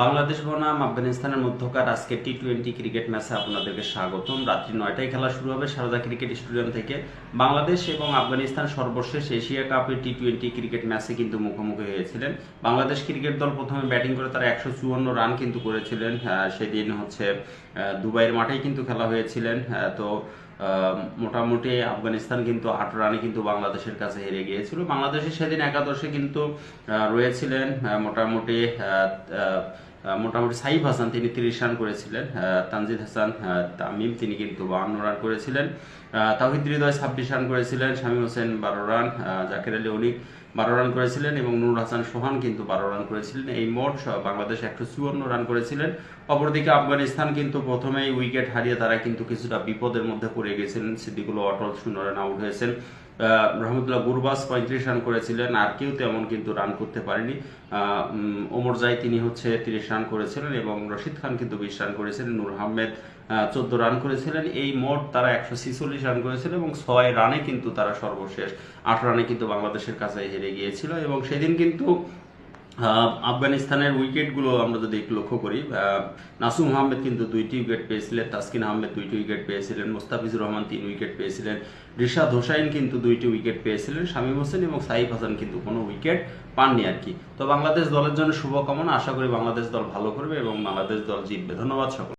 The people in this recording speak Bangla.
বাংলাদেশ বনাম আফগানিস্তানের মধ্যকার আজকে টি-20 ক্রিকেট ম্যাচে আপনাদেরকে স্বাগতম। রাত্রি 9টায় খেলা শুরু হবে শারজা ক্রিকেট স্টেডিয়াম থেকে। বাংলাদেশ এবং আফগানিস্তান সর্বশেষ এশিয়া কাপের টি-20 ক্রিকেট ম্যাচে কিন্তু মুখোমুখি হয়েছিলেন। বাংলাদেশ ক্রিকেট দল প্রথমে ব্যাটিং করে তারা 154 রান কিন্তু করেছিলেন। সেদিন দুবাইয়ের মাঠেই কিন্তু খেলা হয়েছিলেন। তো মোটামুটি আফগানিস্তান কিন্তু 8 রানে কিন্তু বাংলাদেশের কাছে হেরে গিয়েছিল। বাংলাদেশের সেদিন একাদশে কিন্তু রয়েছিলেন মোটামুটি সাইফ হাসান, তিনি 30 রান করেছিলেন। তানজিদ হাসান তামিম তিনি কিন্তু 52 রান করেছিলেন। তাওহিদ হৃদয় 26 রান করেছিলেন। শামীম হোসেন 12 রান, জাকের আলী অনিক 12 রান করেছিলেন এবং নুর হাসান সোহান কিন্তু 12 রান করেছিলেন। এই মোট বাংলাদেশ 154 রান করেছিলেন। অপরদিকে আফগানিস্তান কিন্তু প্রথমেই উইকেট হারিয়ে তারা কিন্তু কিছুটা বিপদের মধ্যে পড়ে গেছিলেন। সিদ্দিকুল অটল 0 রান আউট হয়েছেন। রহমতুল্লাহ গুরবাস 35 রান করেছিলেন। আর কেউ তেমন কিন্তু রান করতে পারেনি। ওমর জাই তিনি 30 রান করেছিলেন এবং রশিদ খান কিন্তু 20 রান করেছিলেন। নূর আহমেদ 14 রান করেছিলেন। এই মোট তারা 146 রান করেছিল এবং 6 রানে কিন্তু তারা সর্বশেষ 8 রানে কিন্তু বাংলাদেশের কাছে হেরে গিয়েছিল। এবং সেদিন কিন্তু আফগানিস্তানের উইকেটগুলো আমরা যদি একটু লক্ষ্য করি, নাসুম আহমেদ কিন্তু 2টি উইকেট পেয়েছিলেন, তাসকিন আহমেদ 2টি উইকেট পেয়েছিলেন, মোস্তাফিজুর রহমান 3 উইকেট পেয়েছিলেন, রিশাদ হোসাইন কিন্তু 2টি উইকেট পেয়েছিলেন, শামীম হোসেন এবং সাইফ হাসান কিন্তু কোনো উইকেট পাননি আর কি। তো বাংলাদেশ দলের জন্য শুভকামনা। আশা করি বাংলাদেশ দল ভালো করবে এবং বাংলাদেশ দল জিতবে। ধন্যবাদ সকল।